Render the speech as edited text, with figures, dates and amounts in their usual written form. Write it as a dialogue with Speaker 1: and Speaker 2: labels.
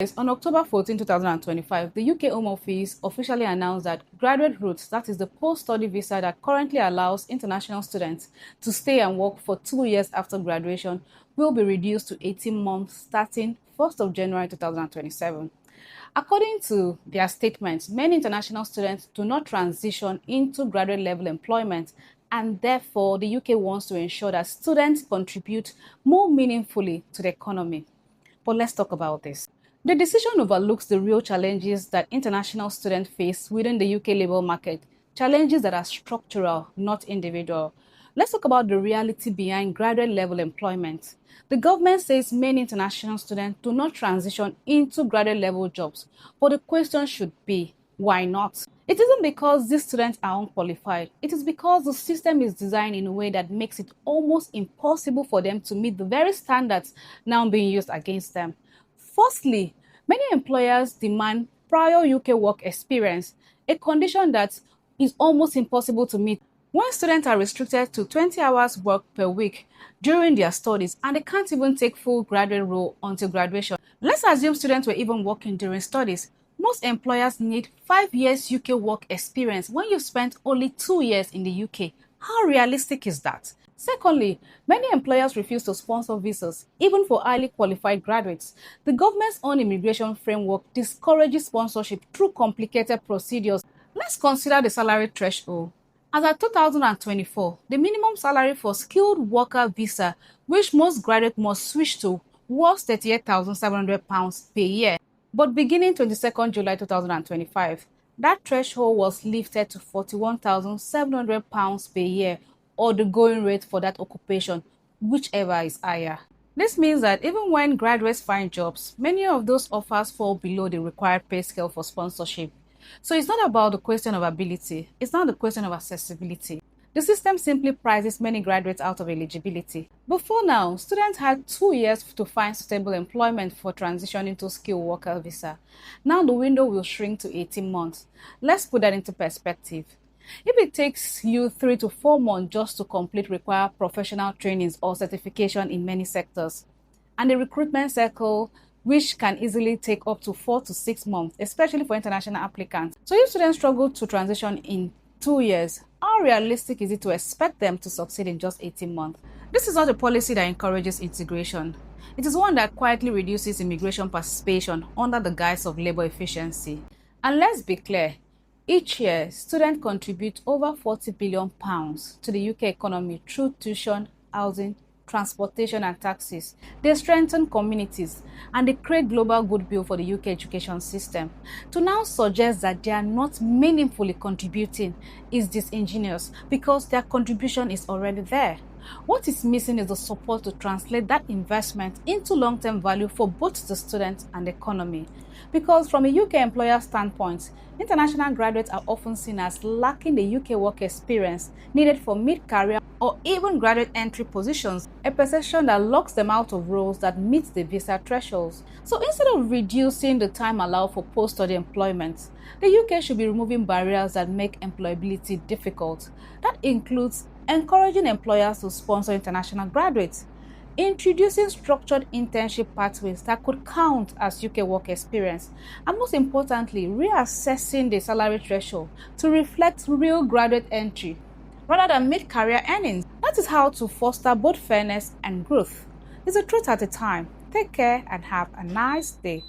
Speaker 1: Yes, on October 14, 2025, the UK Home Office officially announced that graduate route, that is the post-study visa that currently allows international students to stay and work for 2 years after graduation, will be reduced to 18 months starting 1st of January 2027. According to their statements, many international students do not transition into graduate level employment, and therefore the UK wants to ensure that students contribute more meaningfully to the economy. But let's talk about this. The decision overlooks the real challenges that international students face within the UK labour market, challenges that are structural, not individual. Let's talk about the reality behind graduate level employment. The government says many international students do not transition into graduate level jobs, but the question should be, why not? It isn't because these students are unqualified. It is because the system is designed in a way that makes it almost impossible for them to meet the very standards now being used against them. Firstly, many employers demand prior UK work experience, a condition that is almost impossible to meet when students are restricted to 20 hours work per week during their studies and they can't even take full graduate role until graduation. Let's assume students were even working during studies. Most employers need 5 years UK work experience when you've spent only 2 years in the UK. How realistic is that? Secondly, many employers refuse to sponsor visas, even for highly qualified graduates. The government's own immigration framework discourages sponsorship through complicated procedures. Let's consider the salary threshold. As of 2024, the minimum salary for skilled worker visa, which most graduates must switch to, was £38,700 per year. But beginning 22nd July 2025, that threshold was lifted to £41,700 per year, or the going rate for that occupation, whichever is higher. This means that even when graduates find jobs, many of those offers fall below the required pay scale for sponsorship. So it's not about the question of ability, it's not the question of accessibility. The system simply prices many graduates out of eligibility. Before now, students had 2 years to find suitable employment for transitioning to skilled worker visa. Now the window will shrink to 18 months. Let's put that into perspective. If it takes you 3 to 4 months just to complete required professional trainings or certification in many sectors, and the recruitment cycle which can easily take up to 4 to 6 months, especially for international applicants. So if students struggle to transition in 2 years, how realistic is it to expect them to succeed in just 18 months? This is not a policy that encourages integration. It is one that quietly reduces immigration participation under the guise of labor efficiency. And let's be clear, each year, students contribute over £40 billion to the UK economy through tuition, housing, transportation and taxes. They strengthen communities and they create global goodwill for the UK education system. To now suggest that they are not meaningfully contributing is disingenuous because their contribution is already there. What is missing is the support to translate that investment into long-term value for both the students and the economy. Because from a UK employer standpoint, international graduates are often seen as lacking the UK work experience needed for mid-career or even graduate entry positions, a perception that locks them out of roles that meet the visa thresholds. So instead of reducing the time allowed for post-study employment, the UK should be removing barriers that make employability difficult. That includes encouraging employers to sponsor international graduates, introducing structured internship pathways that could count as UK work experience, and most importantly, reassessing the salary threshold to reflect real graduate entry rather than mid-career earnings. That is how to foster both fairness and growth. It's a truth at a time. Take care and have a nice day.